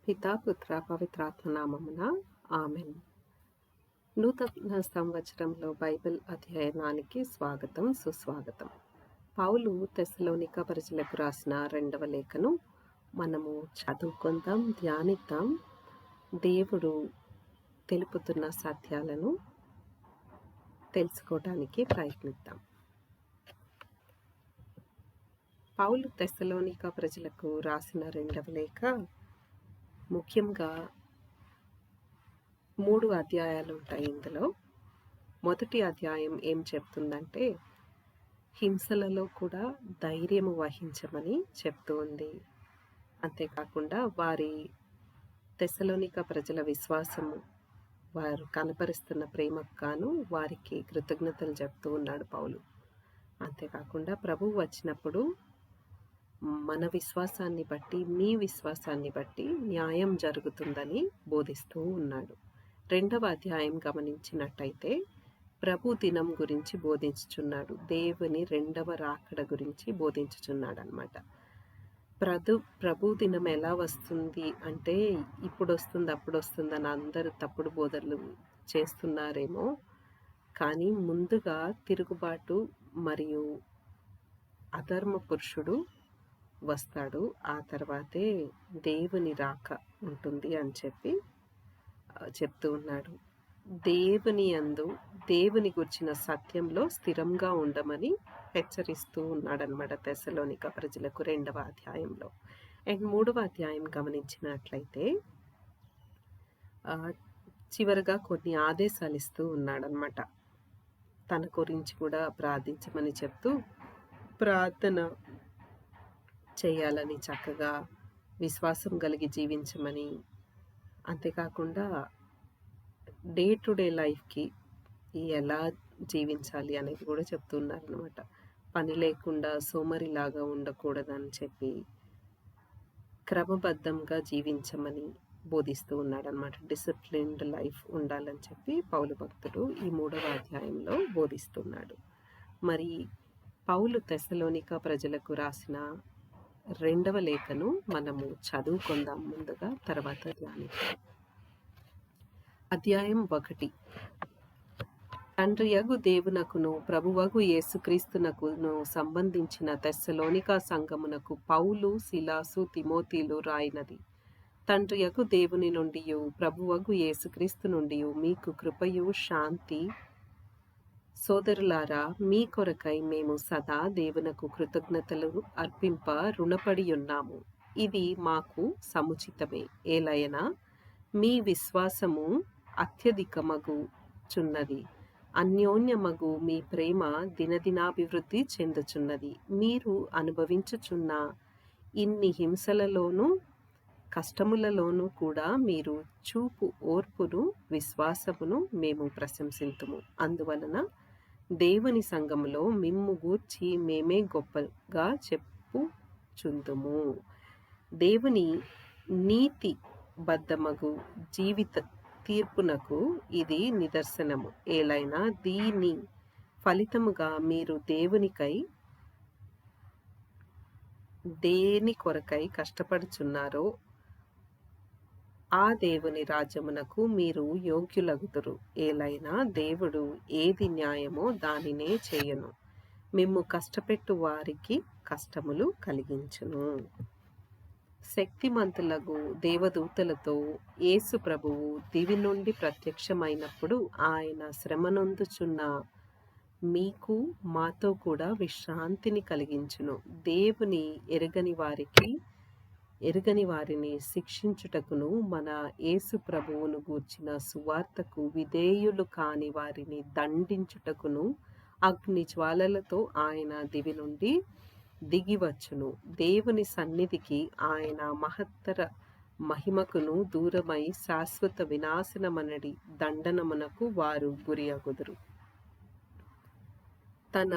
పితా పుత్ర పవిత్రాత్మ నామమున ఆమెన్. నూతన సంవత్సరంలో బైబిల్ అధ్యయనానికి స్వాగతం, సుస్వాగతం. పౌలు తెస్సలోనిక ప్రజలకు రాసిన 2వ లేఖను మనము చదువుకుందాం, ధ్యానిద్దాం. దేవుడు తెలుపుతున్న సత్యాలను తెలుసుకోవడానికి ప్రయత్నిద్దాం. పౌలు తెస్సలోనిక ప్రజలకు రాసిన 2వ లేఖ ముఖ్యంగా 3 అధ్యాయాలు ఉంటాయి. ఇందులో మొదటి అధ్యాయం ఏం చెప్తుందంటే హింసలలో కూడా ధైర్యము వహించమని చెప్తూ ఉంది. అంతేకాకుండా వారి తెస్సలోనిక ప్రజల విశ్వాసము, వారు కనపరుస్తున్న ప్రేమకు గాను వారికి కృతజ్ఞతలు చెప్తూ ఉన్నాడు పౌలు. అంతేకాకుండా ప్రభువు వచ్చినప్పుడు మన విశ్వాసాన్ని బట్టి, మీ విశ్వాసాన్ని బట్టి న్యాయం జరుగుతుందని బోధిస్తూ ఉన్నాడు. 2వ అధ్యాయం గమనించినట్టయితే ప్రభు దినం గురించి బోధించుచున్నాడు. దేవుని 2వ రాకడ గురించి బోధించుచున్నాడు అనమాట. ప్రభు దినం ఎలా వస్తుంది అంటే ఇప్పుడు వస్తుంది, అప్పుడు వస్తుంది అని అందరూ తప్పుడు బోధనలు చేస్తున్నారేమో, కానీ ముందుగా తిరుగుబాటు మరియు అధర్మ పురుషుడు వస్తాడు, ఆ తర్వాతే దేవుని రాక ఉంటుంది అని చెప్పి చెప్తూ ఉన్నాడు. దేవుని యందు, దేవుని గురించిన సత్యంలో స్థిరంగా ఉండమని హెచ్చరిస్తూ ఉన్నాడనమాట తెస్సలోనిక ప్రజలకు 2వ అధ్యాయంలో. అండ్ 3వ అధ్యాయం గమనించినట్లయితే చివరగా కొన్ని ఆదేశాలు ఇస్తూ ఉన్నాడనమాట. తన గురించి కూడా ప్రార్థించమని చెప్తూ ప్రార్థన చేయాలని, చక్కగా విశ్వాసం కలిగి జీవించమని, అంతేకాకుండా డే టు డే లైఫ్కి ఎలా జీవించాలి అనేది కూడా చెప్తున్నారనమాట. పని లేకుండా సోమరిలాగా ఉండకూడదని చెప్పి క్రమబద్ధంగా జీవించమని బోధిస్తూ ఉన్నాడనమాట. డిసిప్లిన్డ్ లైఫ్ ఉండాలని చెప్పి పౌలు భక్తుడు ఈ 3వ అధ్యాయంలో బోధిస్తున్నాడు. మరి పౌలు తెస్సలోనిక ప్రజలకు రాసిన 2వ లేఖను మనము చదువుకుందాం ముందుగా, తర్వాత ధ్యానిద్దాం. అధ్యాయం 1. తండ్రియగు దేవునకును ప్రభువగు యేసుక్రీస్తునకును సంబంధించిన తెస్సలోనిక సంఘమునకు పౌలు, సిలాసు, తిమోతిలు రాయినది. తండ్రియగు దేవుని నుండియు ప్రభువగు యేసుక్రీస్తు నుండియు మీకు కృపయు శాంతి. సోదరులారా, మీ కొరకై మేము సదా దేవునకు కృతజ్ఞతలు అర్పింప రుణపడి ఉన్నాము. ఇది మాకు సముచితమే. ఏలయనా మీ విశ్వాసము అత్యధికమగుచున్నది, అన్యోన్యమగు మీ ప్రేమ దినదినాభివృద్ధి చెందుచున్నది. మీరు అనుభవించుచున్న ఇన్ని హింసలలోనూ కష్టములలోనూ కూడా మీరు చూపు ఓర్పును, విశ్వాసమును మేము ప్రశంసింతుము. అందువలన దేవుని సంఘములో మిమ్ము గూర్చి మేమే గొప్పగా చెప్పుచుందుము. దేవుని నీతి బద్ధమగు జీవిత తీర్పునకు ఇది నిదర్శనము. ఏలైనా దీని ఫలితముగా మీరు దేని కొరకై కష్టపడుచున్నారో ఆ దేవుని రాజ్యమునకు మీరు యోగ్యులగుదురు. ఏలైనా దేవుడు ఏది న్యాయమో దానినే చేయను, మిమ్ము కష్టపెట్టు వారికి కష్టములు కలిగించును. శక్తిమంతులకు దేవదూతలతో యేసు ప్రభువు దివి నుండి ప్రత్యక్షమైనప్పుడు ఆయన శ్రమనొందుచున్న మీకు మాతో కూడా విశ్రాంతిని కలిగించును. దేవుని ఎరుగని వారిని శిక్షించుటకును, మన యేసు ప్రభువును గూర్చిన సువార్తకు విధేయులు కాని వారిని దండించుటకును అగ్ని జ్వాలలతో ఆయన దివి నుండి దిగివచ్చును. దేవుని సన్నిధికి ఆయన మహత్తర మహిమకును దూరమై శాశ్వత వినాశనమనడి దండనమునకు వారు గురి అగుదురు. తన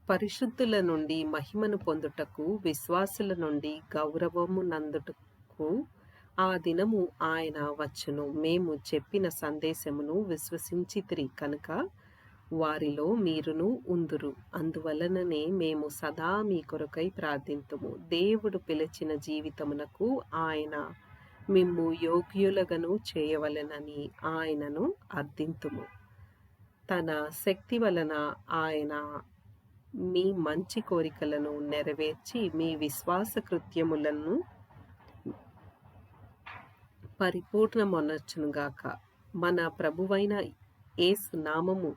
పరిశుద్ధుల నుండి మహిమను పొందుటకు, విశ్వాసుల నుండి గౌరవము నందుటకు ఆ దినము ఆయన వచ్చును. మేము చెప్పిన సందేశమును విశ్వసించితిరి కనుక వారిలో మీరును ఉందురు. అందువలననే మేము సదా మీ కొరకై ప్రార్థింతుము. దేవుడు పిలిచిన జీవితమునకు ఆయన మిమ్ము యోగ్యులగను చేయవలెనని ఆయనను అర్థింతుము. తన శక్తి వలన ఆయన మీ మంచి కోరికలను నెరవేర్చి మీ విశ్వాస కృత్యములను పరిపూర్ణమొనర్చునుగాక. మన ప్రభువైన యేసు నామము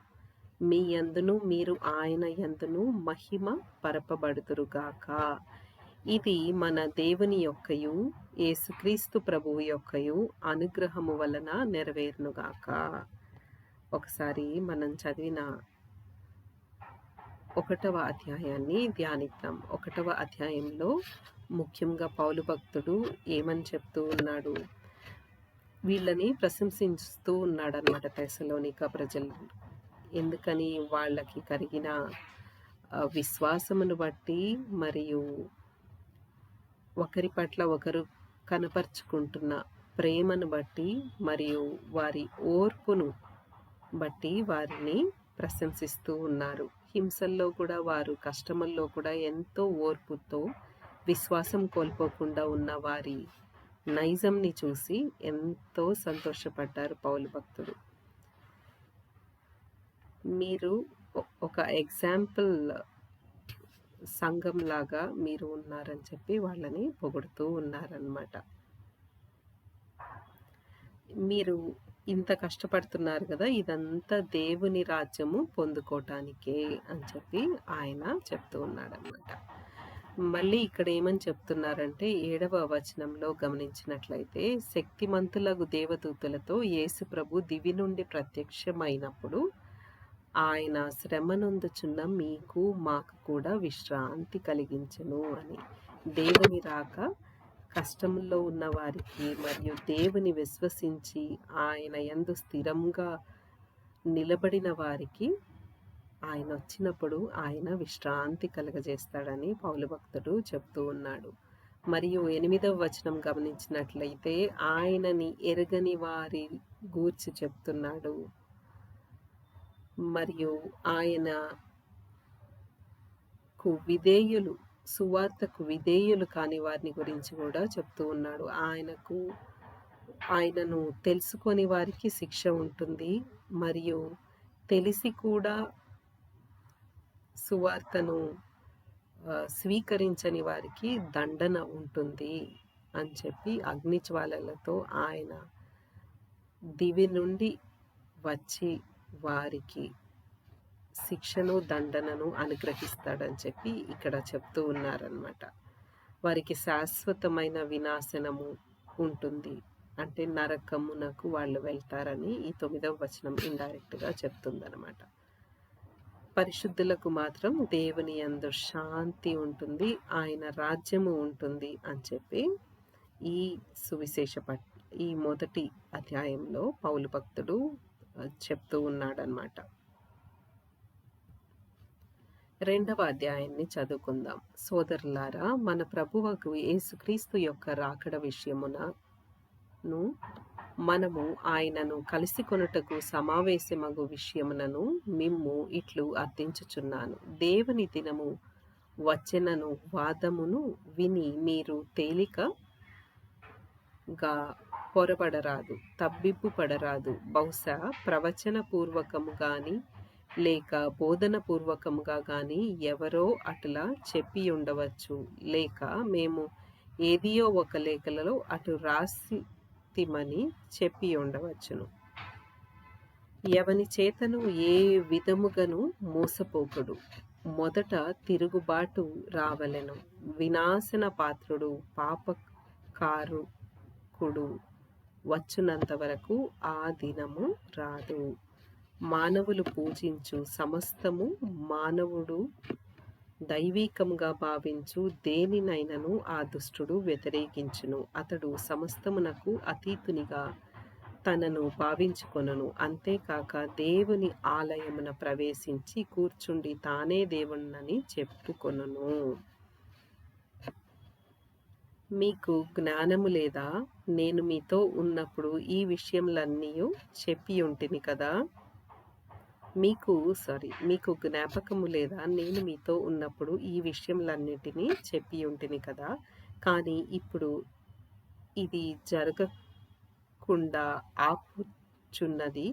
మీ యందును మీరు ఆయన యందును మహిమ పరపబడుదురుగాక. ఇది మన దేవుని యొక్కయు యేసుక్రీస్తు ప్రభువు యొక్కయు అనుగ్రహము వలన నెరవేరునుగాక. ఒకసారి మనం చదివిన 1వ అధ్యాయాన్ని ధ్యానిద్దాం. 1వ అధ్యాయంలో ముఖ్యంగా పౌలు భక్తుడు ఏమని చెప్తూ ఉన్నాడు? వీళ్ళని ప్రశంసిస్తూ ఉన్నాడనమాట తెస్సలోనిక ప్రజలు. ఎందుకని? వాళ్ళకి కలిగిన విశ్వాసమును బట్టి, మరియు ఒకరి పట్ల ఒకరు కనపరుచుకుంటున్న ప్రేమను బట్టి, మరియు వారి ఓర్పును బట్టి వారిని ప్రశంసిస్తూ ఉన్నారు. హింసల్లో కూడా, వారు కష్టముల్లో కూడా ఎంతో ఓర్పుతో విశ్వాసం కోల్పోకుండా ఉన్న వారి నైజంని చూసి ఎంతో సంతోషపడ్డారు పౌలు భక్తుడు. మీరు ఒక ఎగ్జాంపుల్ సంఘంలాగా మీరు ఉన్నారని చెప్పి వాళ్ళని పొగుడుతూ ఉన్నారనమాట. మీరు ఇంత కష్టపడుతున్నారు కదా, ఇదంతా దేవుని రాజ్యము పొందుకోవటానికే అని చెప్పి ఆయన చెప్తూ ఉన్నాడనమాట. మళ్ళీ ఇక్కడ ఏమని చెప్తున్నారంటే 7వ వచనంలో గమనించినట్లయితే, శక్తిమంతులకు దేవదూతలతో యేసు ప్రభు దివి నుండి ప్రత్యక్షమైనప్పుడు ఆయన శ్రమనొందుచున్న మీకు మాకు కూడా విశ్రాంతి కలిగించును అని. దేవుని రాక కష్టంలో ఉన్న వారికి, మరియు దేవుని విశ్వసించి ఆయన యందు స్థిరంగా నిలబడిన వారికి ఆయన వచ్చినప్పుడు ఆయన విశ్రాంతి కలుగజేస్తాడని పౌలు భక్తుడు చెప్తూ ఉన్నాడు. మరియు 8వ వచనం గమనించినట్లయితే ఆయనని ఎరగని వారి గూర్చి చెప్తున్నాడు. మరియు ఆయనకు విధేయులు, సువార్తకు విధేయులు కాని వారిని గురించి కూడా చెప్తూ ఉన్నాడు. ఆయనను తెలుసుకొని వారికి శిక్ష ఉంటుంది, మరియు తెలిసి కూడా సువార్తను స్వీకరించని వారికి దండన ఉంటుంది అని చెప్పి అగ్నిజ్వాలలతో ఆయన దివి నుండి వచ్చి వారికి శిక్షను, దండనను అనుగ్రహిస్తాడని చెప్పి ఇక్కడ చెప్తూ ఉన్నారనమాట. వారికి శాశ్వతమైన వినాశనము ఉంటుంది, అంటే నరకమునకు వాళ్ళు వెళ్తారని ఈ 9వ వచనం ఇండైరెక్ట్గా చెప్తుందనమాట. పరిశుద్ధులకు మాత్రం దేవుని యందు శాంతి ఉంటుంది, ఆయన రాజ్యము ఉంటుంది అని చెప్పి ఈ ఈ మొదటి అధ్యాయంలో పౌలు భక్తుడు చెప్తూ ఉన్నాడనమాట. 2వ అధ్యాయాన్ని చదువుకుందాం. సోదరులారా, మన ప్రభువకు యేసుక్రీస్తు యొక్క రాకడ విషయమునను మనము ఆయనను కలిసి కొనుటకు సమావేశమగు విషయమునను మిమ్ము ఇట్లు అర్థించుచున్నాను. దేవుని దినము వచ్చెనను వాదమును విని మీరు తేలికగా పొరబడరాదు, తబ్బిబ్బు పడరాదు. బహుశా ప్రవచన పూర్వకము గాని లేక బోధన పూర్వకముగా గాని ఎవరో అటులా చెప్పి ఉండవచ్చు, లేక మేము ఏదియో ఒక లేఖలలో అటు రాసితిమని చెప్పి ఉండవచ్చును. ఎవని చేతను ఏ విధముగను మోసపోకుడు. మొదట తిరుగుబాటు రావలెను, వినాశన పాత్రుడు పాపకారుకుడు వచ్చునంత వరకు ఆ దినము రాదు. మానవులు పూజించు సమస్తము మానవుడు దైవీకముగా భావించు దేనినైనను ఆ దుష్టుడు వ్యతిరేకించును. అతడు సమస్తమునకు అతీతునిగా తనను భావించుకొనును. అంతేకాక దేవుని ఆలయమున ప్రవేశించి కూర్చుండి తానే దేవుణ్ణని చెప్పుకొనును. మీకు జ్ఞానము లేదా? నేను మీతో ఉన్నప్పుడు ఈ విషయములన్నీ చెప్పి ఉంటిని కదా. మీకు జ్ఞాపకము లేదా? నేను మీతో ఉన్నప్పుడు ఈ విషయములన్నిటినీ చెప్పి ఉంటిని కదా. కానీ ఇప్పుడు ఇది జరగకుండా ఆపుచున్నది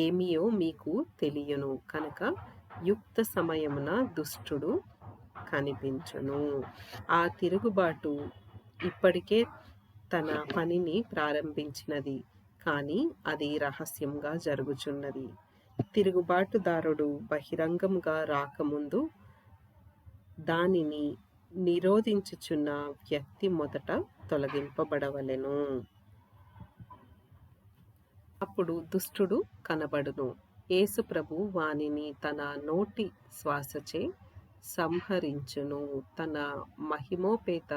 ఏమియో మీకు తెలియను. కనుక యుక్త సమయమున దుష్టుడు కనిపించును. ఆ తిరుగుబాటు ఇప్పటికే తన పనిని ప్రారంభించినది, కానీ అది రహస్యంగా జరుగుచున్నది. తిరుగుబాటుదారుడు బహిరంగంగా రాకముందు దానిని నిరోధించుచున్న వ్యక్తి మొదట తొలగింపబడవలెను. అప్పుడు దుష్టుడు కనబడును. యేసు ప్రభు వానిని తన నోటి శ్వాసచే సంహరించును. తన మహిమోపేత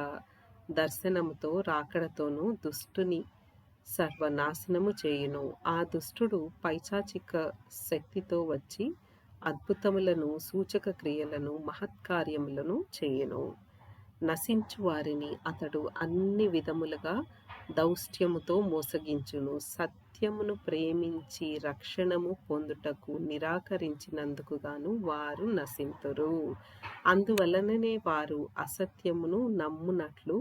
దర్శనముతో రాకడతోనూ దుష్టుని సర్వనాశనము చేయును. ఆ దుష్టుడు పైశాచిక శక్తితో వచ్చి అద్భుతములను, సూచక క్రియలను, మహత్కార్యములను చేయును. నశించు వారిని అతడు అన్ని విధములుగా దౌష్ట్యముతో మోసగించును. సత్యమును ప్రేమించి రక్షణము పొందుటకు నిరాకరించినందుకు గాను వారు నశింతురు. అందువలననే వారు అసత్యమును నమ్మునట్లు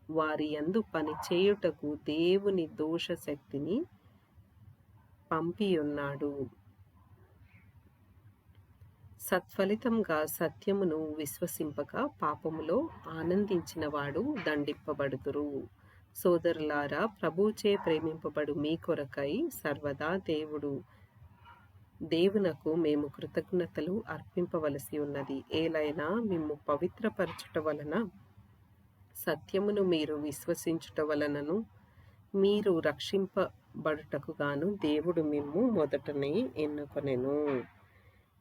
వారి యందు పని చేయుటకు దేవుని దోష శక్తిని పంపియున్నాడు. సత్ఫలితంగా సత్యమును విశ్వసింపక పాపములో ఆనందించిన వాడు దండింపబడుదురు. సోదరులారా, ప్రభువుచే ప్రేమింపబడు మీ కొరకై సర్వదా దేవునకు మేము కృతజ్ఞతలు అర్పింపవలసి ఉన్నది. ఏలైనా మిమ్ము పవిత్రపరచుట వలన, సత్యమును మీరు విశ్వసించుట వలనను మీరు రక్షింపబడుటకు గాను దేవుడు మిమ్ము మొదటనే ఎన్నుకొనెను.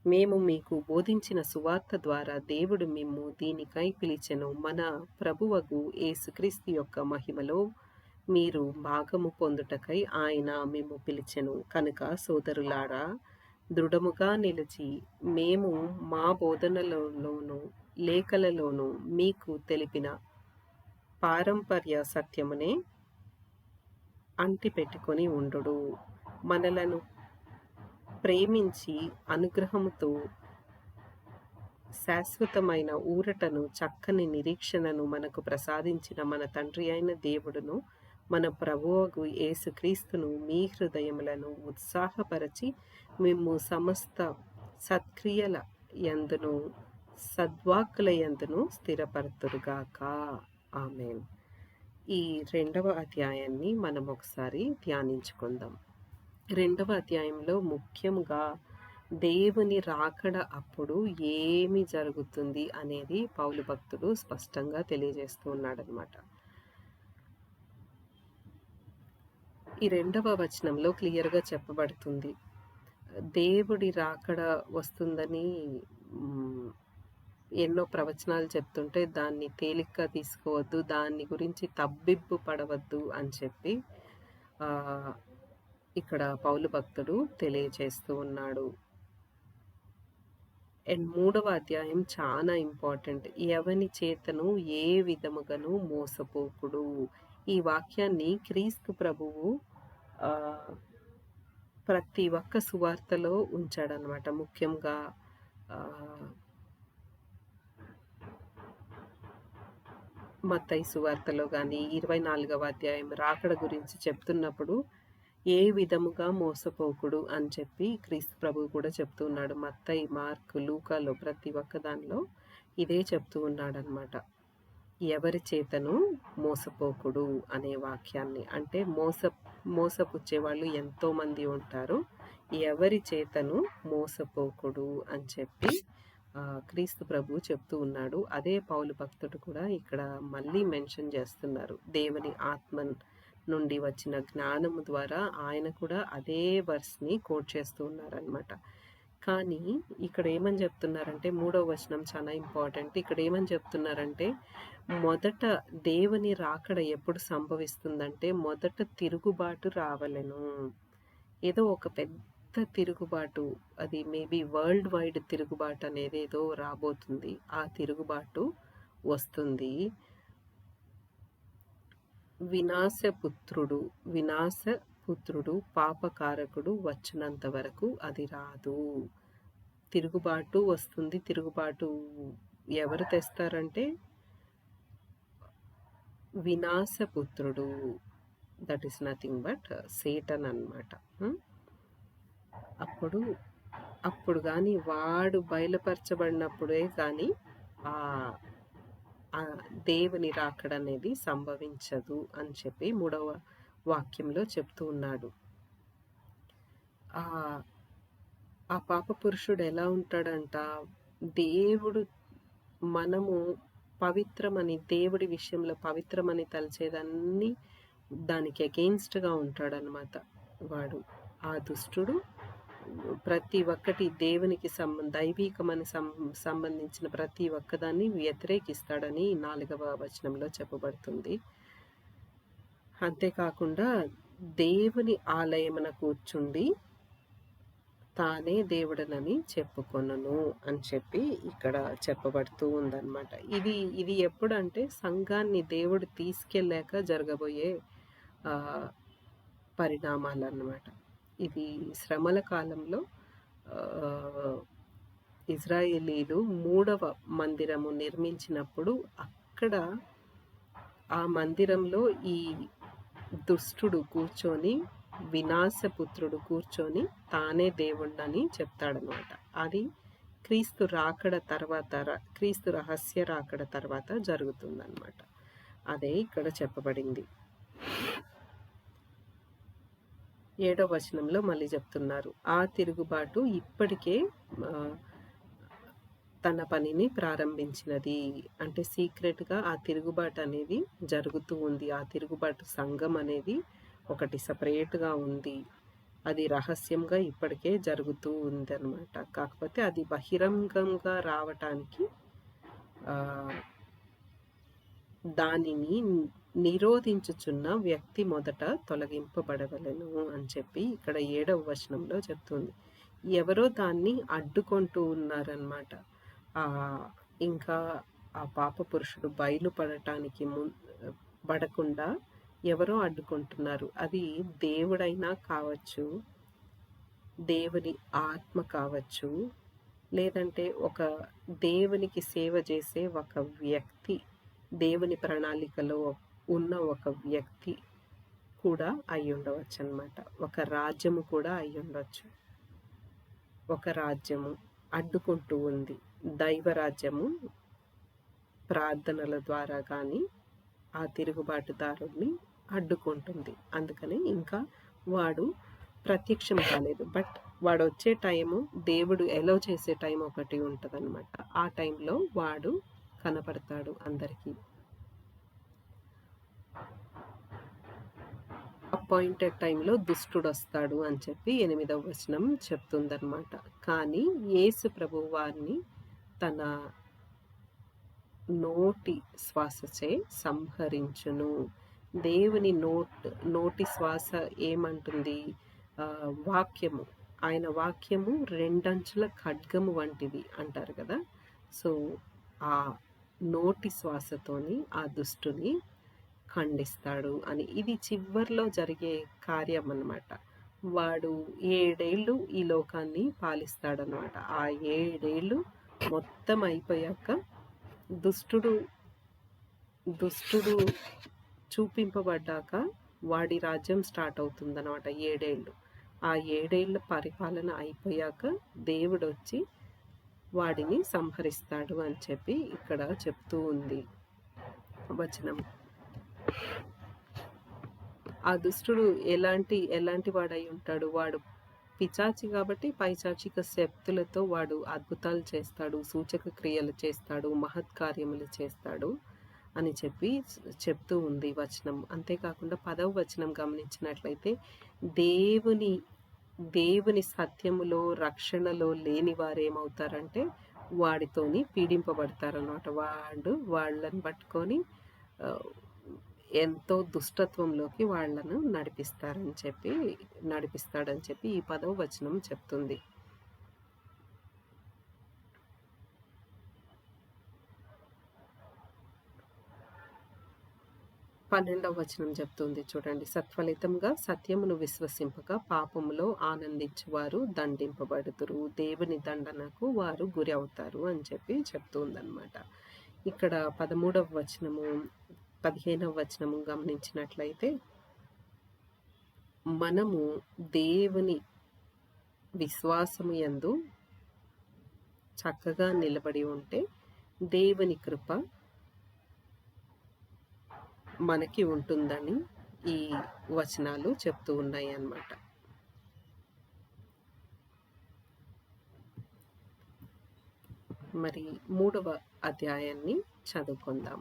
మేము మీకు బోధించిన సువార్త ద్వారా దేవుడు మిమ్ము దీనికై పిలిచెను. మన ప్రభువగు యేసుక్రీస్తు యొక్క మహిమలో మీరు భాగము పొందుటకై ఆయన మిమ్ము పిలిచెను. కనుక సోదరులారా, దృఢముగా నిలిచి మేము మా బోధనలలోను లేఖలలోను మీకు తెలిపిన పారంపర్య సత్యమునే అంటిపెట్టుకొని ఉండుడు. మనలను ప్రేమించి అనుగ్రహముతో శాశ్వతమైన ఊరటను, చక్కని నిరీక్షణను మనకు ప్రసాదించిన మన తండ్రి అయిన దేవుడును, మన ప్రభువగు యేసుక్రీస్తును మీ హృదయములను ఉత్సాహపరచి మిమ్ము సమస్త సత్క్రియల యందును సద్వాక్కుల యందును స్థిరపరతురుగాక. ఆమేన్. ఈ 2వ అధ్యాయాన్ని మనం ఒకసారి ధ్యానించుకుందాం. 2వ అధ్యాయంలో ముఖ్యంగా దేవుని రాకడ అప్పుడు ఏమి జరుగుతుంది అనేది పౌలు భక్తుడు స్పష్టంగా తెలియజేస్తూ ఉన్నాడనమాట. ఈ 2వ వచనంలో క్లియర్గా చెప్పబడుతుంది, దేవుడి రాకడ వస్తుందని ఎన్నో ప్రవచనాలు చెప్తుంటే దాన్ని తేలిగ్గా తీసుకోవద్దు, దాని గురించి తబ్బిబ్బు పడవద్దు అని చెప్పి ఇక్కడ పౌలు భక్తుడు తెలియజేస్తూ ఉన్నాడు. అండ్ 3వ అధ్యాయం చాలా ఇంపార్టెంట్. ఎవని చేతను ఏ విధముగాను మోసపోకుడు. ఈ వాక్యాన్ని క్రీస్తు ప్రభువు ప్రతి ఒక్క సువార్తలో ఉంచాడనమాట. ముఖ్యంగా మత్తయి సువార్తలో కానీ 24వ అధ్యాయం రాకడ గురించి చెప్తున్నప్పుడు ఏ విధముగా మోసపోకుడు అని చెప్పి క్రీస్తు ప్రభువు కూడా చెప్తూ ఉన్నాడు. మత్తయి, మార్కు, లూకాలో ప్రతి ఒక్క దానిలో ఇదే చెప్తూ ఉన్నాడనమాట. ఎవరి చేతను మోసపోకుడు అనే వాక్యాన్ని, అంటే మోసపుచ్చే వాళ్ళు ఎంతోమంది ఉంటారు. ఎవరి చేతను మోసపోకుడు అని చెప్పి క్రీస్తు ప్రభు చెప్తూ ఉన్నాడు. అదే పౌలు భక్తుడు కూడా ఇక్కడ మళ్ళీ మెన్షన్ చేస్తున్నారు. దేవుని ఆత్మ నుండి వచ్చిన జ్ఞానము ద్వారా ఆయన కూడా అదే వర్స్ని కోట్ చేస్తూ ఉన్నారనమాట. కానీ ఇక్కడ ఏమని చెప్తున్నారంటే, 3వ వచనం చాలా ఇంపార్టెంట్. ఇక్కడ ఏమని చెప్తున్నారంటే, మొదట దేవుని రాకడ ఎప్పుడు సంభవిస్తుందంటే, మొదట తిరుగుబాటు రావలెను. ఏదో ఒక పెద్ద తిరుగుబాటు, అది మేబీ వరల్డ్ వైడ్ తిరుగుబాటు అనేది ఏదో రాబోతుంది. ఆ తిరుగుబాటు వస్తుంది. వినాశపుత్రుడు పాపకారకుడు వచ్చినంత వరకు అది రాదు. తిరుగుబాటు వస్తుంది. తిరుగుబాటు ఎవరు తెస్తారంటే వినాశపుత్రుడు, that is nothing but Satan అన్నమాట. అప్పుడు అప్పుడు కానీ వాడు బయలుపరచబడినప్పుడే కానీ ఆ దేవుని రాకడ అనేది సంభవించదు అని చెప్పి 3వ వాక్యంలో చెప్తూ ఉన్నాడు. ఆ పాప పురుషుడు ఎలా ఉంటాడంట, దేవుడు మనము పవిత్రమని, దేవుడి విషయంలో పవిత్రమని తలచేదన్నీ దానికి అగెయిన్స్ట్గా ఉంటాడనమాట వాడు. ఆ దుష్టుడు ప్రతి ఒక్కటి దేవునికి దైవీకమని సంబంధించిన ప్రతి ఒక్కదాన్ని వ్యతిరేకిస్తాడని 4వ వచనంలో చెప్పబడుతుంది. అంతేకాకుండా దేవుని ఆలయమున కూర్చుండి తానే దేవుడనని చెప్పుకొనును అని చెప్పి ఇక్కడ చెప్పబడుతూ ఉందన్నమాట. ఇది ఎప్పుడంటే సంఘాన్ని దేవుడు తీసుకెళ్ళాక జరగబోయే పరిణామాలు అన్నమాట. ఇది శ్రమల కాలంలో ఇజ్రాయేలీలు 3వ మందిరము నిర్మించినప్పుడు అక్కడ ఆ మందిరంలో ఈ దుష్టుడు కూర్చొని, వినాశపుత్రుడు కూర్చొని తానే దేవుణ్ణని చెప్తాడనమాట. అది క్రీస్తు రాకడ తర్వాత, క్రీస్తు రహస్య రాకడ తర్వాత జరుగుతుందన్నమాట. అదే ఇక్కడ చెప్పబడింది. 7వ వచనంలో మళ్ళీ చెప్తున్నారు, ఆ తిరుగుబాటు ఇప్పటికే తన పనిని ప్రారంభించినది. అంటే సీక్రెట్గా ఆ తిరుగుబాటు అనేది జరుగుతూ ఉంది. ఆ తిరుగుబాటు సంఘం అనేది ఒకటి సపరేట్గా ఉంది. అది రహస్యంగా ఇప్పటికే జరుగుతూ ఉంది అన్నమాట. కాకపోతే అది బహిరంగంగా రావటానికి దానిని నిరోధించుచున్న వ్యక్తి మొదట తొలగింపబడవలెను అని చెప్పి ఇక్కడ 7వ వచనంలో చెప్తుంది. ఎవరో దాన్ని అడ్డుకుంటూ ఉన్నారనమాట. ఇంకా ఆ పాప పురుషుడు బయలుపడటానికి పడకుండా ఎవరో అడ్డుకుంటున్నారు. అది దేవుడైనా కావచ్చు, దేవుని ఆత్మ కావచ్చు, లేదంటే ఒక దేవునికి సేవ చేసే ఒక వ్యక్తి, దేవుని ప్రణాళికలో ఉన్న ఒక వ్యక్తి కూడా అయి ఉండవచ్చు అన్నమాట. ఒక రాజ్యము కూడా అయి ఉండొచ్చు. ఒక రాజ్యము అడ్డుకుంటూ ఉంది. దైవరాజ్యము ప్రార్థనల ద్వారా కానీ ఆ తిరుగుబాటుదారుడిని అడ్డుకుంటుంది. అందుకని ఇంకా వాడు ప్రత్యక్షం కాలేదు. బట్ వాడు వచ్చే టైము, దేవుడు ఎలో చేసే టైం ఒకటి ఉంటుంది అనమాట. ఆ టైంలో వాడు కనపడతాడు అందరికీ. అపాయింటెడ్ టైంలో దుష్టుడు వస్తాడు అని చెప్పి 8వ వచనం చెప్తుందన్నమాట. కానీ యేసు ప్రభు వారిని తన నోటి శ్వాసచే సంహరించును. దేవుని నోటి శ్వాస ఏమంటుంది? వాక్యము. ఆయన వాక్యము 2 అంచుల ఖడ్గము వంటిది అంటారు కదా. సో ఆ నోటి శ్వాసతోని ఆ దుష్టుని ఖండిస్తాడు అని. ఇది చివర్లో జరిగే కార్యం అన్నమాట. వాడు 7 ఏళ్ళు ఈ లోకాన్ని పాలిస్తాడనమాట. ఆ 7 ఏళ్ళు మొత్తం అయిపోయాక దుష్టుడు చూపింపబడ్డాక వాడి రాజ్యం స్టార్ట్ అవుతుందన్నమాట. 7 ఏళ్ళు. ఆ 7 ఏళ్ళ పరిపాలన అయిపోయాక దేవుడు వచ్చి వాడిని సంహరిస్తాడు అని చెప్పి ఇక్కడ చెప్తూ ఉంది వచనం. ఆ దుష్టుడు ఎలాంటి వాడై ఉంటాడు? వాడు పిచాచి కాబట్టి పైచాచిక శక్తులతో వాడు అద్భుతాలు చేస్తాడు, సూచక క్రియలు చేస్తాడు, మహత్కార్యములు చేస్తాడు అని చెప్పి చెప్తూ ఉంది వచనం. అంతేకాకుండా 10వ వచనం గమనించినట్లయితే దేవుని సత్యములో, రక్షణలో లేని వారు ఏమవుతారంటే వాడితోని పీడింపబడతారన్నమాట. వాళ్ళని పట్టుకొని ఎంతో దుష్టత్వంలోకి వాళ్ళను నడిపిస్తాడని చెప్పి ఈ 10వ వచనం చెప్తుంది. 12వ వచనం చెప్తుంది చూడండి. సత్ఫలితంగా సత్యమును విశ్వసింపక పాపములో ఆనందించువారు దండింపబడుదురు. దేవుని దండనకు వారు గురి అవుతారు అని చెప్పి చెప్తుందనమాట. ఇక్కడ 13వ వచనము 15వ వచనము గమనించినట్లయితే మనము దేవుని విశ్వాసము యందు చక్కగా నిలబడి ఉంటే దేవుని కృప మనకి ఉంటుందని ఈ వచనాలు చెప్తూ ఉన్నాయి అన్నమాట. మరి 3వ అధ్యాయాన్ని చదువుకుందాం.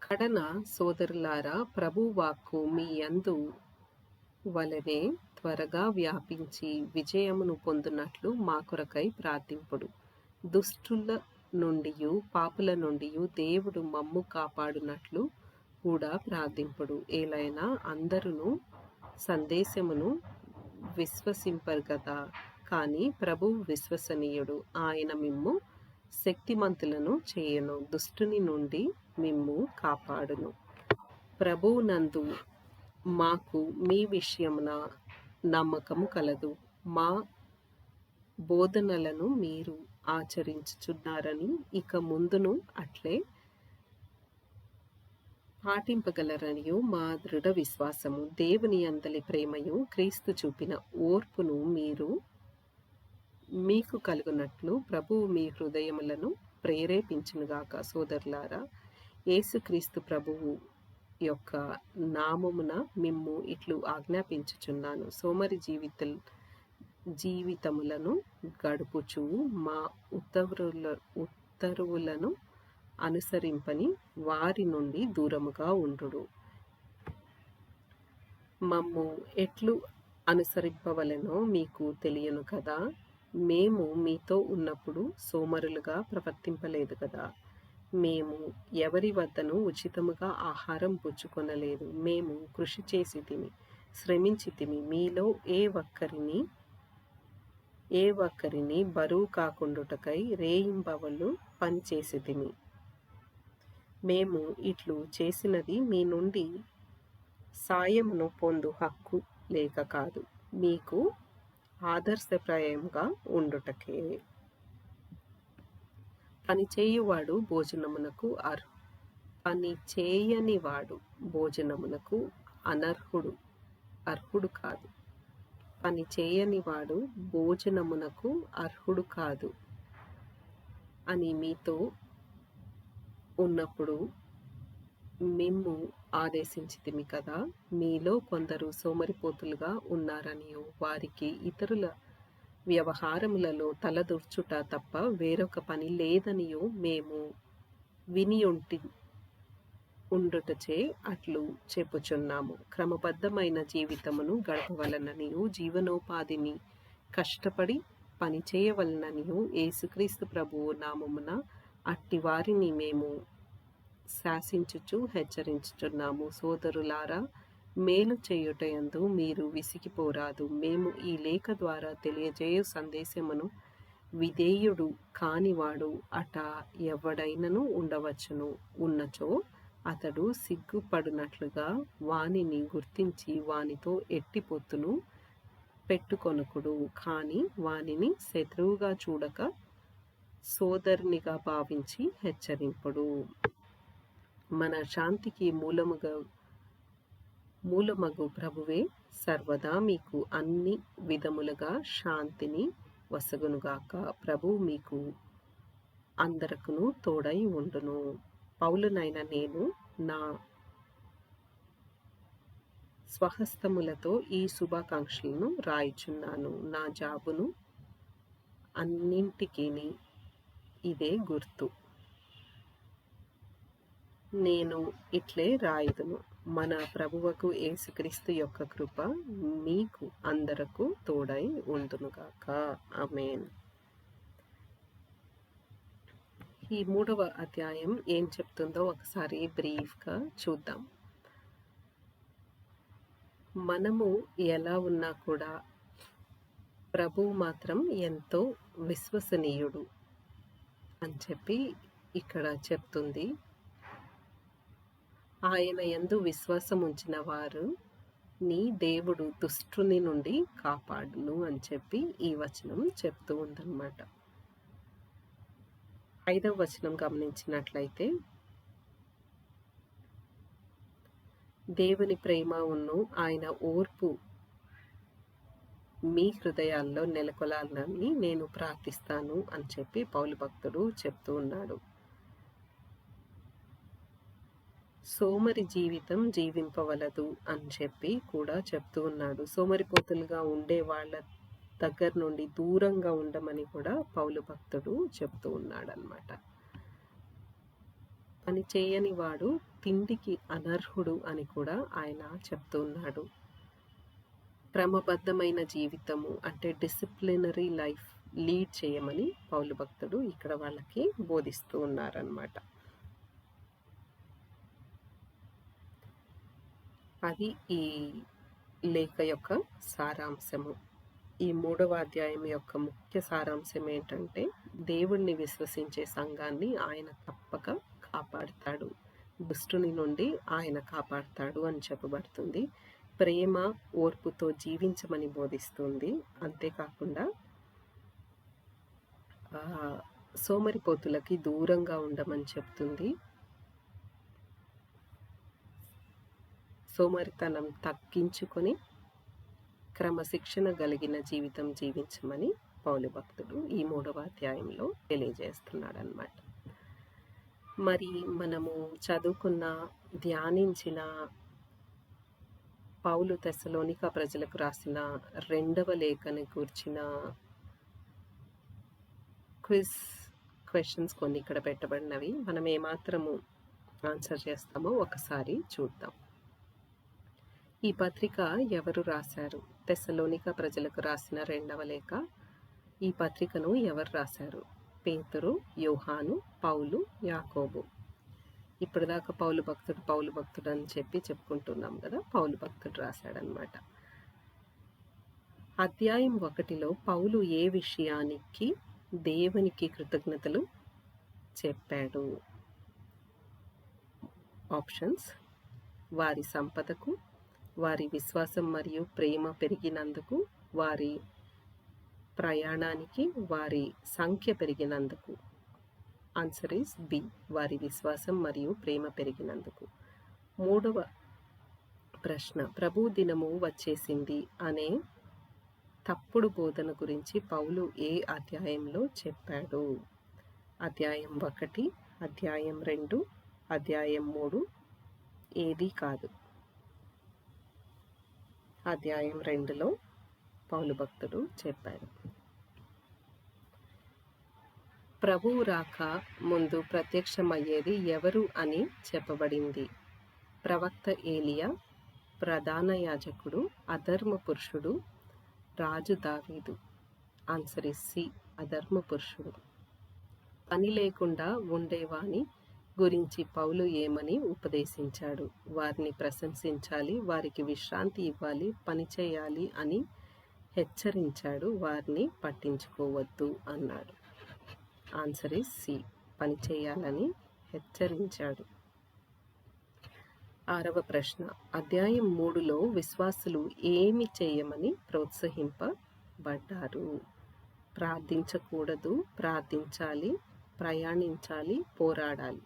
కడన సోదరులారా, ప్రభు వాక్కు మీ యందు వలనే త్వరగా వ్యాపించి విజయమును పొందునట్లు మా కొరకై ప్రార్థింపుడు. దుష్టుల నుండియు పాపుల నుండియు దేవుడు మమ్ము కాపాడునట్లు కూడా ప్రార్థింపుడు. ఏలైనా అందరూ సందేశమును విశ్వసింపరు కదా, కానీ ప్రభు విశ్వసనీయుడు. ఆయన మిమ్ము శక్తిమంతులను చేయను, దుష్టుని నుండి మిమ్ము కాపాడును. ప్రభువునందు మాకు మీ విషయమున నమ్మకము కలదు. మా బోధనలను మీరు ఆచరించుచున్నారని ఇక ముందును అట్లే పాటింపగలరనియు మా దృఢ విశ్వాసము. దేవుని అందలి ప్రేమయు క్రీస్తు చూపిన ఓర్పును మీకు కలుగునట్లు ప్రభువు మీ హృదయములను ప్రేరేపించునుగాక. సోదరులారా, యేసుక్రీస్తు ప్రభువు యొక్క నామమున మిమ్ము ఇట్లు ఆజ్ఞాపించుచున్నాను. సోమరి జీవితములను గడుపుచు మా ఉత్తర్వులను అనుసరింపని వారి నుండి దూరముగా ఉండుడు. మమ్ము ఎట్లు అనుసరింపవలెనో మీకు తెలియను కదా. మేము మీతో ఉన్నప్పుడు సోమరులుగా ప్రవర్తింపలేదు కదా. మేము ఎవరి వద్దను ఉచితముగా ఆహారం పుచ్చుకొనలేదు. మేము కృషి చేసి శ్రమించి మీలో ఏ ఒక్కరిని బరువు కాకుండుటకై రేయింబవళ్ళు పనిచేసి మేము ఇట్లు చేసినది మీ నుండి సాయమును పొందు హక్కు లేక కాదు, మీకు ఆదర్శప్రాయంగా ఉండుటకే. పని చేయువాడు భోజనమునకు పని చేయనివాడు భోజనమునకు అర్హుడు కాదు. పని చేయనివాడు భోజనమునకు అర్హుడు కాదు అని మీతో ఉన్నప్పుడు మిమ్ము ఆదేశించితిమి కదా. మీలో కొందరు సోమరిపోతులుగా ఉన్నారనియో, వారికి ఇతరుల వ్యవహారములలో తలదూర్చుట తప్ప వేరొక పని లేదనియో మేము విని ఉండుటచే అట్లు చెప్పుచున్నాము. క్రమబద్ధమైన జీవితమును గడపవలననియు జీవనోపాధిని కష్టపడి పని చేయవలననియు యేసుక్రీస్తు ప్రభువు నామమున అట్టి వారిని మేము శాసించుచు హెచ్చరించుచున్నాము. సోదరులారా, మేలు చేయుటయందు మీరు విసిగిపోరాదు. మేము ఈ లేఖ ద్వారా తెలియజేయు సందేశమును విధేయుడు కానివాడు ఎవడైనను ఉండవచ్చును. ఉన్నచో అతడు సిగ్గుపడునట్లుగా వానిని గుర్తించి వానితో ఎట్టి పొత్తును పెట్టుకొనకుడు. కానీ వానిని శత్రువుగా చూడక సోదరునిగా భావించి హెచ్చరింపుడు. మన శాంతికి మూలమగు ప్రభువే సర్వదా మీకు అన్ని విధములుగా శాంతిని వసగునుగాక. ప్రభువు మీకు అందరకును తోడై ఉండును. పౌలునైన నేను నా స్వహస్తములతో ఈ శుభాకాంక్షలను రాయిచున్నాను. నా జాబును అన్నింటికీ ఇదే గుర్తు. నేను ఇట్లే రాయుదును. మన ప్రభువకు యేసుక్రీస్తు యొక్క కృప మీకు అందరకు తోడై ఉండునుగాక. ఆమేన్. ఈ 3వ అధ్యాయం ఏం చెప్తుందో ఒకసారి బ్రీఫ్గా చూద్దాం. మనము ఎలా ఉన్నా కూడా ప్రభువు మాత్రం ఎంతో విశ్వసనీయుడు. అని చెప్పి ఇక్కడ చెప్తుంది. ఆయన యందు విశ్వాసం ఉంచిన వారు నీ దేవుడు దుష్టుని నుండి కాపాడును అని చెప్పి ఈ వచనం చెప్తూ ఉందన్నమాట. 5వ వచనం గమనించినట్లయితే, దేవుని ప్రేమ ఉన్ను ఆయన ఓర్పు మీ హృదయాల్లో నెలకొలాలని నేను ప్రార్థిస్తాను అని చెప్పి పౌలు భక్తుడు చెప్తూ ఉన్నాడు. సోమరి జీవితం జీవింపవలదు అని చెప్పి కూడా చెప్తూ ఉన్నాడు. సోమరిపోతులుగా ఉండే వాళ్ళ దగ్గర నుండి దూరంగా ఉండమని కూడా పౌలు భక్తుడు చెప్తూ ఉన్నాడు అన్నమాట. పని చేయని వాడు తిండికి అనర్హుడు అని కూడా ఆయన చెప్తూ ఉన్నాడు. క్రమబద్ధమైన జీవితము అంటే డిసిప్లినరీ లైఫ్ లీడ్ చేయమని పౌలు భక్తుడు ఇక్కడ వాళ్ళకి బోధిస్తూ ఉన్నారన్నమాట. అది ఈ లేఖ యొక్క సారాంశము. ఈ 3వ అధ్యాయం యొక్క ముఖ్య సారాంశం ఏంటంటే, దేవుణ్ణి విశ్వసించే సంఘాన్ని ఆయన తప్పక కాపాడుతాడు, దుష్టుని నుండి ఆయన కాపాడుతాడు అని చెప్పబడుతుంది. ప్రేమ ఓర్పుతో జీవించమని బోధిస్తుంది. అంతేకాకుండా సోమరిపోతులకి దూరంగా ఉండమని చెప్తుంది. సోమరితనం తగ్గించుకొని క్రమశిక్షణ కలిగిన జీవితం జీవించమని పౌలు భక్తుడు ఈ 3వ అధ్యాయంలో తెలియజేస్తున్నాడు అన్నమాట. మరి మనము చదువుకున్న ధ్యానించిన పౌలు తెస్సలోనిక ప్రజలకు రాసిన 2వ లేఖని గురించిన క్వశ్చన్స్ కొన్ని ఇక్కడ పెట్టబడినవి. మనం ఏమాత్రము ఆన్సర్ చేస్తామో ఒకసారి చూద్దాం. ఈ పత్రిక ఎవరు రాశారు? తెస్సలోనిక ప్రజలకు రాసిన 2వ లేఖ. ఈ పత్రికను ఎవరు రాశారు? పేతురు, యోహాను, పౌలు, యాకోబు. ఇప్పటిదాకా పౌలు భక్తుడు అని చెప్పి చెప్పుకుంటున్నాం కదా. పౌలు భక్తుడు రాశాడనమాట. అధ్యాయం 1లో పౌలు ఏ విషయానికి దేవునికి కృతజ్ఞతలు చెప్పాడు? ఆప్షన్స్: వారి సంపదకు, వారి విశ్వాసం మరియు ప్రేమ పెరిగినందుకు, వారి ప్రయాణానికి, వారి సంఖ్య పెరిగినందుకు. ఆన్సర్ ఈస్ బి, వారి విశ్వాసం మరియు ప్రేమ పెరిగినందుకు. 3వ ప్రశ్న: ప్రభు దినము వచ్చేసింది అనే తప్పుడు బోధన గురించి పౌలు ఏ అధ్యాయంలో చెప్పాడు? అధ్యాయం 1, అధ్యాయం 2, అధ్యాయం 3 ఏది కాదు. అధ్యాయం 2లో పౌలు భక్తుడు చెప్పాడు. ప్రభువు రాక ముందు ప్రత్యక్షమయ్యేది ఎవరు అని చెప్పబడింది? ప్రవక్త ఏలియా, ప్రధాన యాజకుడు, అధర్మ పురుషుడు, రాజు దావీదు. ఆన్సర్ ఇస్ సి, అధర్మ పురుషుడు. పని లేకుండా ఉండేవాని గురించి పౌలు ఏమని ఉపదేశించాడు? వారిని ప్రశంసించాలి, వారికి విశ్రాంతి ఇవ్వాలి, పని చేయాలి అని హెచ్చరించాడు. వారిని పట్టించుకోవద్దు అన్నాడు. ఆన్సర్ ఇస్ సి, పని చేయాలని హెచ్చరించాడు. 6వ ప్రశ్న: అధ్యాయం 3లో విశ్వాసులు ఏమి చేయమని ప్రోత్సహింపబడ్డారు? ప్రార్థించకూడదు, ప్రార్థించాలి, ప్రయాణించాలి, పోరాడాలి.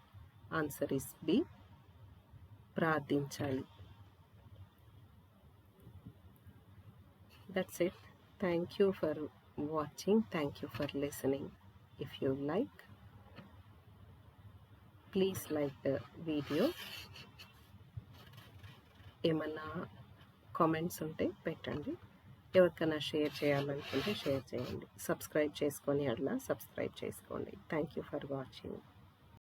ఆన్సర్ ఇస్ బి, ప్రార్థించాలి. That's it. Thank you for watching. Thank you for listening. If you like, please like the video. ఏమన్నా కామెంట్స్ ఉంటే పెట్టండి. ఎవరికైనా షేర్ చేయాలనుకుంటే షేర్ చేయండి. సబ్స్క్రైబ్ చేసుకొని అట్లా సబ్స్క్రైబ్ చేసుకోండి. Thank you for watching.